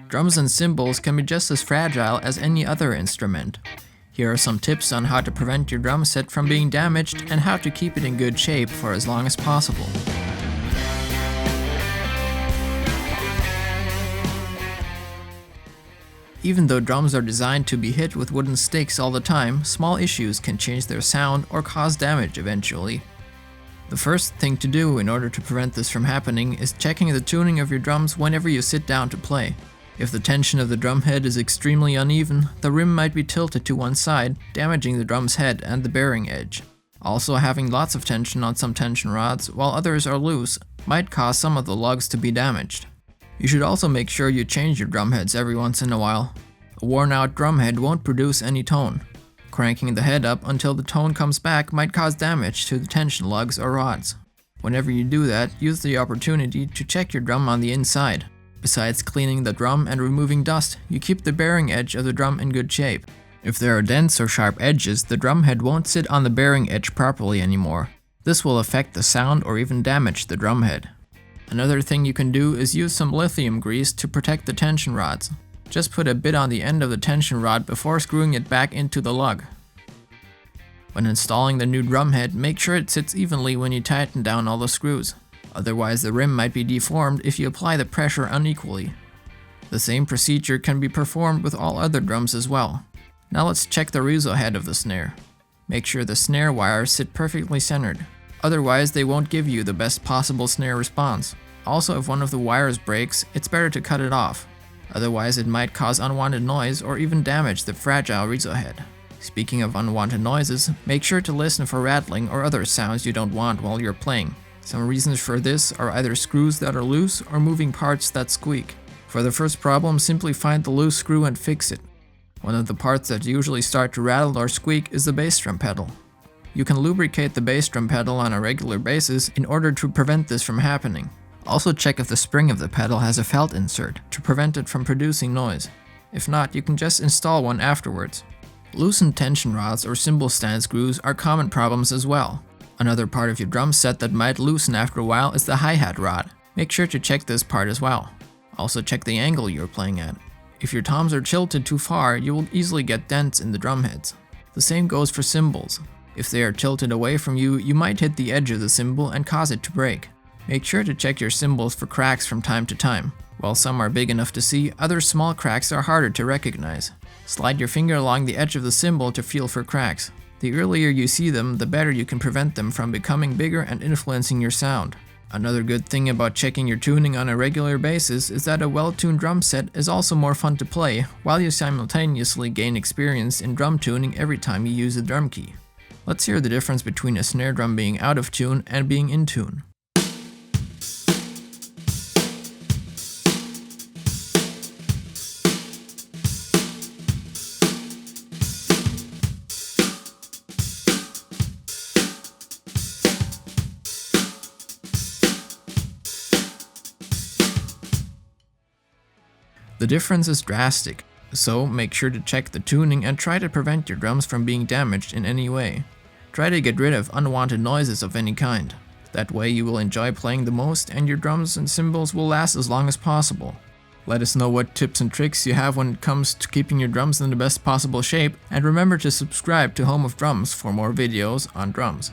Drums and cymbals can be just as fragile as any other instrument. Here are some tips on how to prevent your drum set from being damaged and how to keep it in good shape for as long as possible. Even though drums are designed to be hit with wooden sticks all the time, small issues can change their sound or cause damage eventually. The first thing to do in order to prevent this from happening is checking the tuning of your drums whenever you sit down to play. If the tension of the drum head is extremely uneven, the rim might be tilted to one side, damaging the drum's head and the bearing edge. Also, having lots of tension on some tension rods, while others are loose, might cause some of the lugs to be damaged. You should also make sure you change your drum heads every once in a while. A worn-out drum head won't produce any tone. Cranking the head up until the tone comes back might cause damage to the tension lugs or rods. Whenever you do that, use the opportunity to check your drum on the inside. Besides cleaning the drum and removing dust, you keep the bearing edge of the drum in good shape. If there are dents or sharp edges, the drum head won't sit on the bearing edge properly anymore. This will affect the sound or even damage the drum head. Another thing you can do is use some lithium grease to protect the tension rods. Just put a bit on the end of the tension rod before screwing it back into the lug. When installing the new drum head, make sure it sits evenly when you tighten down all the screws. Otherwise, the rim might be deformed if you apply the pressure unequally. The same procedure can be performed with all other drums as well. Now let's check the Rizzo head of the snare. Make sure the snare wires sit perfectly centered. Otherwise, they won't give you the best possible snare response. Also, if one of the wires breaks, it's better to cut it off. Otherwise, it might cause unwanted noise or even damage the fragile Rizzo head. Speaking of unwanted noises, make sure to listen for rattling or other sounds you don't want while you're playing. Some reasons for this are either screws that are loose or moving parts that squeak. For the first problem, simply find the loose screw and fix it. One of the parts that usually start to rattle or squeak is the bass drum pedal. You can lubricate the bass drum pedal on a regular basis in order to prevent this from happening. Also check if the spring of the pedal has a felt insert to prevent it from producing noise. If not, you can just install one afterwards. Loosened tension rods or cymbal stand screws are common problems as well. Another part of your drum set that might loosen after a while is the hi-hat rod. Make sure to check this part as well. Also check the angle you're playing at. If your toms are tilted too far, you will easily get dents in the drum heads. The same goes for cymbals. If they are tilted away from you, you might hit the edge of the cymbal and cause it to break. Make sure to check your cymbals for cracks from time to time. While some are big enough to see, other small cracks are harder to recognize. Slide your finger along the edge of the cymbal to feel for cracks. The earlier you see them, the better you can prevent them from becoming bigger and influencing your sound. Another good thing about checking your tuning on a regular basis is that a well-tuned drum set is also more fun to play, while you simultaneously gain experience in drum tuning every time you use a drum key. Let's hear the difference between a snare drum being out of tune and being in tune. The difference is drastic, so make sure to check the tuning and try to prevent your drums from being damaged in any way. Try to get rid of unwanted noises of any kind. That way you will enjoy playing the most and your drums and cymbals will last as long as possible. Let us know what tips and tricks you have when it comes to keeping your drums in the best possible shape, and remember to subscribe to Home of Drums for more videos on drums.